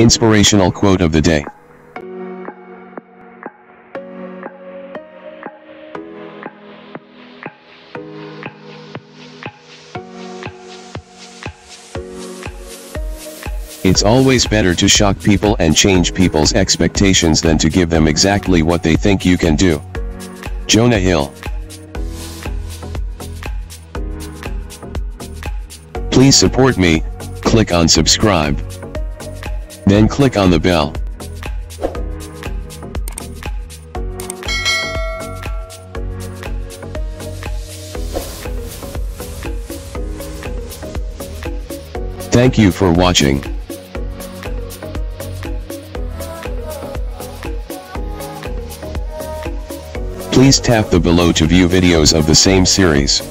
Inspirational quote of the day. It's always better to shock people and change people's expectations than to give them exactly what they think you can do. Jonah Hill. Please support me, click on subscribe. Then click on the bell. Thank you for watching. Please tap the below to view videos of the same series.